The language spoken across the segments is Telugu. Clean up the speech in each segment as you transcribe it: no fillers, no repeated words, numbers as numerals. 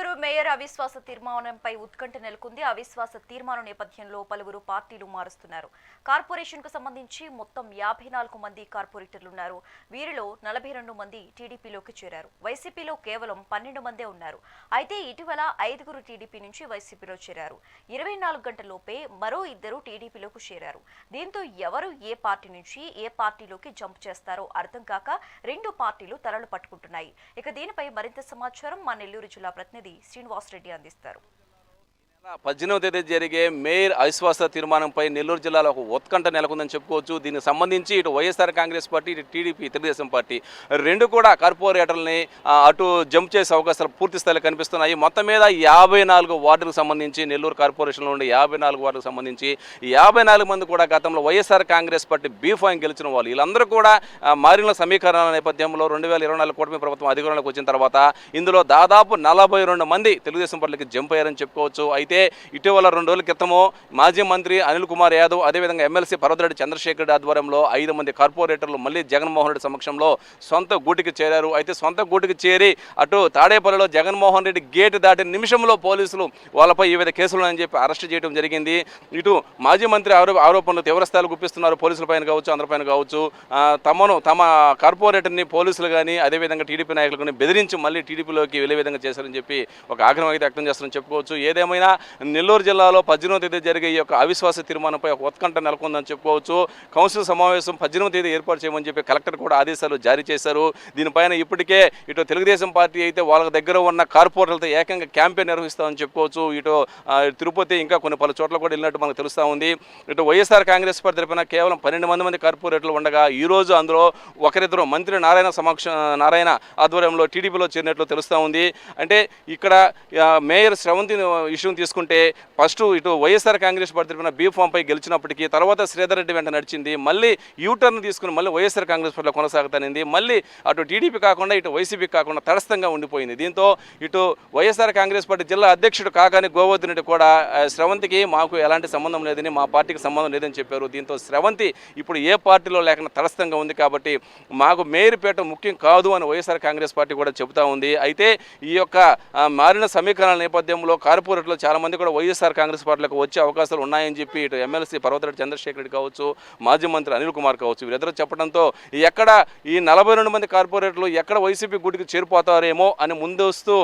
నెల్లూరు మేయర్ అవిశ్వాస తీర్మానంపై ఉత్కంఠ నెలకొంది. అవిశ్వాస తీర్మానం నేపథ్యంలో పలువురు పార్టీలు మారుస్తున్నారు. కార్పొరేషన్ కు సంబంధించి మొత్తం 54 మంది కార్పొరేటర్లున్నారు. వీరిలో 42 మంది టీడీపీలోకి చేరారు. వైసీపీలో కేవలం 12 మందే ఉన్నారు. అయితే ఇటీవల 5గురు టీడీపీ నుంచి వైసీపీలో చేరారు. 24 గంటల్లోపే మరో 2 టీడీపీలోకి చేరారు. దీంతో ఎవరు ఏ పార్టీ నుంచి ఏ పార్టీలోకి జంప్ చేస్తారో అర్థం కాక 2 పార్టీలు తలలు పట్టుకుంటున్నాయి. ఇక దీనిపై మరింత సమాచారం మా నెల్లూరు జిల్లా ప్రతినిధి శ్రీనివాస్ రెడ్డి అందిస్తారు. 18వ తేదీ జరిగే మేయర్ అవిశ్వాస తీర్మానంపై నెల్లూరు జిల్లాలో ఒక ఉత్కంఠ నెలకొందని చెప్పుకోవచ్చు. దీనికి సంబంధించి ఇటు వైఎస్ఆర్ కాంగ్రెస్ పార్టీ, ఇటు టీడీపీ, తెలుగుదేశం పార్టీ రెండు కూడా కార్పొరేటర్లని అటు జంప్ చేసే అవకాశాలు పూర్తి స్థాయిలో కనిపిస్తున్నాయి. మొత్తం మీద 54 వార్డులకు సంబంధించి, నెల్లూరు కార్పొరేషన్లో ఉండే 54 వార్డులకు సంబంధించి 54 మంది కూడా గతంలో వైఎస్ఆర్ కాంగ్రెస్ పార్టీ బీఫాయిన్ గెలిచిన వాళ్ళు. వీళ్ళందరూ కూడా మారిన సమీకరణల నేపథ్యంలో 2024 కూటమి ప్రభుత్వం అధికారంలోకి వచ్చిన తర్వాత ఇందులో దాదాపు 42 మంది తెలుగుదేశం పార్టీకి జంప్ అయ్యారని చెప్పుకోవచ్చు. అయితే ఇటీవల 2 రోజుల క్రితము మాజీ మంత్రి అనిల్ కుమార్ యాదవ్, అదేవిధంగా ఎమ్మెల్సీ పర్వతిరెడ్డి చంద్రశేఖర్ రెడ్డి ఆధ్వర్యంలో 5 మంది కార్పొరేటర్లు మళ్ళీ జగన్మోహన్ రెడ్డి సమక్షంలో సొంత గూటికి చేరారు. అయితే సొంత గూటికి చేరి అటు తాడేపల్లిలో జగన్మోహన్ రెడ్డి గేటు దాటిన నిమిషంలో పోలీసులు వాళ్ళపై వివిధ కేసులు అని చెప్పి అరెస్ట్ చేయడం జరిగింది. ఇటు మాజీ మంత్రి ఆరోపణలు తీవ్రస్థాయిలో గుప్పిస్తున్నారు. పోలీసుల పైన కావచ్చు, అందరిపైన కావచ్చు. తమ కార్పొరేటర్ని పోలీసులు కానీ, అదేవిధంగా టీడీపీ నాయకులు కానీ బెదిరించి మళ్ళీ టీడీపీలోకి వెళ్ళే విధంగా చేశారని చెప్పి ఒక ఆగ్రహం అయితే వ్యక్తం చేస్తారని చెప్పుకోవచ్చు. ఏదేమైనా నెల్లూరు జిల్లాలో 18వ తేదీ జరిగే ఈ యొక్క అవిశ్వాస తీర్మానంపై ఒక ఉత్కంఠ నెలకొందని చెప్పుకోవచ్చు. కౌన్సిల్ సమావేశం 18వ తేదీ ఏర్పాటు చేయమని చెప్పి కలెక్టర్ కూడా ఆదేశాలు జారీ చేశారు. దీనిపైన ఇప్పటికే ఇటు తెలుగుదేశం పార్టీ అయితే వాళ్ళ దగ్గర ఉన్న కార్పొరేటర్లతో ఏకంగా క్యాంపెయిన్ నిర్వహిస్తామని చెప్పుకోవచ్చు. ఇటు తిరుపతి ఇంకా కొన్ని పలు చోట్ల కూడా వెళ్ళినట్టు మనకు తెలుస్తూ ఉంది. ఇటు వైఎస్ఆర్ కాంగ్రెస్ పార్టీ తరఫున కేవలం 12 మంది కార్పొరేటర్లు ఉండగా ఈరోజు అందులో ఒకరిద్దరు మంత్రి నారాయణ ఆధ్వర్యంలో టీడీపీలో చేరినట్లు తెలుస్తూ ఉంది. అంటే ఇక్కడ మేయర్ శ్రవంతి ఇష్యూని తీసుకుంటే ఫస్ట్ ఇటు వైఎస్ఆర్ కాంగ్రెస్ పార్టీ తరఫున బీఫామ్పై గెలిచినప్పటికీ తర్వాత శ్రీధర్ రెడ్డి వెంట నడిచింది. మళ్ళీ యూటర్న్ తీసుకుని మళ్ళీ వైఎస్ఆర్ కాంగ్రెస్ పార్టీలో కొనసాగుతానింది. మళ్ళీ అటు టీడీపీ కాకుండా ఇటు వైసీపీ కాకుండా తటస్థంగా ఉండిపోయింది. దీంతో ఇటు వైఎస్ఆర్ కాంగ్రెస్ పార్టీ జిల్లా అధ్యక్షుడు కాగాని గోవర్ధన్ రెడ్డి కూడా శ్రవంతికి మాకు ఎలాంటి సంబంధం లేదని, మా పార్టీకి సంబంధం లేదని చెప్పారు. దీంతో శ్రవంతి ఇప్పుడు ఏ పార్టీలో లేకుండా తటస్థంగా ఉంది కాబట్టి మాకు మేయర్ పీఠం ముఖ్యం కాదు అని వైఎస్ఆర్ కాంగ్రెస్ పార్టీ కూడా చెబుతా ఉంది. అయితే ఈ యొక్క మారిన సమీకరణల నేపథ్యంలో కార్పొరేట్లో చాలా మంది కూడా వైఎస్ఆర్ కాంగ్రెస్ పార్టీలకు వచ్చే అవకాశాలు ఉన్నాయని చెప్పి ఇటు ఎమ్మెల్సీ పర్వతిరెడ్డి చంద్రశేఖర్ రెడ్డి కావచ్చు, మాజీ మంత్రి అనిల్ కుమార్ కావచ్చు, వీరిద్దరూ చెప్పడంతో ఎక్కడ ఈ 42 మంది కార్పొరేటర్లు ఎక్కడ వైసీపీ గుడికి చేరిపోతారేమో అని ముందస్తు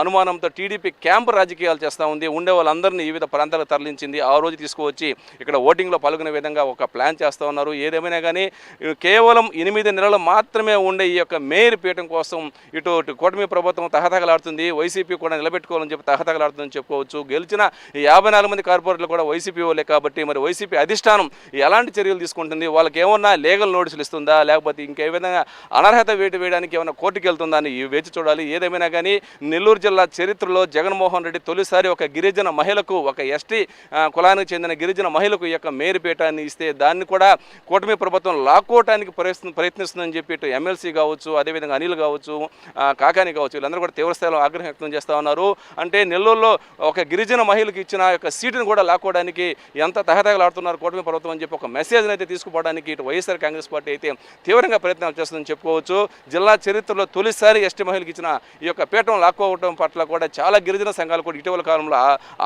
అనుమానంతో టీడీపీ క్యాంపు రాజకీయాలు చేస్తూ ఉంది. ఉండే వాళ్ళందరినీ వివిధ ప్రాంతాలకు తరలించింది. ఆ రోజు తీసుకువచ్చి ఇక్కడ ఓటింగ్లో పాల్గొనే విధంగా ఒక ప్లాన్ చేస్తూ ఉన్నారు. ఏదేమైనా కానీ కేవలం 8 నెలలు మాత్రమే ఉండే ఈ యొక్క మేయర్ పీఠం కోసం ఇటు కూటమి ప్రభుత్వం తహతహలాడుతుంది. వైసీపీ కూడా నిలబెట్టుకోవాలని చెప్పి తహతహలాడుతుందని చెప్పుకోవచ్చు. గెలిచిన 54 మంది కార్పొరేటర్లు కూడా వైసీపీ వాళ్ళే కాబట్టి మరి వైసీపీ అధిష్టానం ఎలాంటి చర్యలు తీసుకుంటుంది, వాళ్ళకి ఏమన్నా లీగల్ నోటీసులు ఇస్తుందా, లేకపోతే ఇంకే విధంగా అనర్హత వేటు వేయడానికి ఏమైనా కోర్టుకు వెళ్తుందా అని వేచి చూడాలి. ఏదేమైనా కానీ నెల్లూరు జిల్లా చరిత్రలో జగన్మోహన్ రెడ్డి తొలిసారి ఒక గిరిజన మహిళకు, ఒక ఎస్టీ కులానికి చెందిన గిరిజన మహిళకు ఈ యొక్క మేయర్ పీఠాన్ని ఇస్తే దాన్ని కూడా కూటమి ప్రభుత్వం లాక్కోవటానికి ప్రయత్నిస్తుందని చెప్పి ఇటు ఎమ్మెల్సీ కావచ్చు, అదేవిధంగా అనిల్ కావచ్చు, కాకాని కావచ్చు, వీళ్ళందరూ కూడా తీవ్రస్థాయిలో ఆగ్రహం వ్యక్తం చేస్తూ ఉన్నారు. అంటే నెల్లూరులో ఒక గిరిజన మహిళకి ఇచ్చిన యొక్క సీటును కూడా లాక్కోవడానికి ఎంత తహతహలాడుతున్నారు కూటమి ప్రభుత్వం అని చెప్పి ఒక మెసేజ్ని అయితే తీసుకుపోవడానికి ఇటు వైఎస్ఆర్ కాంగ్రెస్ పార్టీ అయితే తీవ్రంగా ప్రయత్నాలు చేస్తుందని చెప్పుకోవచ్చు. జిల్లా చరిత్రలో తొలిసారి ఎస్టీ మహిళకి ఇచ్చిన ఈ యొక్క పీఠం లాక్కోవడం పట్ల కూడా చాలా గిరిజన సంఘాలు కూడా ఇటీవల కాలంలో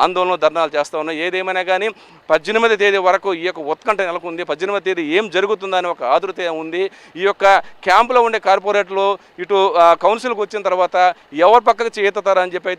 ఆందోళన ధర్నాలు చేస్తూ ఉన్నాయి. ఏదేమైనా కానీ 18వ తేదీ వరకు ఈ యొక్క ఉత్కంఠ నెలకొంది. 18వ తేదీ ఏం జరుగుతుందని ఒక ఆదురత ఉంది. ఈ యొక్క క్యాంపులో ఉండే కార్పొరేటర్లు ఇటు కౌన్సిల్కి వచ్చిన తర్వాత ఎవరి పక్కకు చేతారని చెప్పి అయితే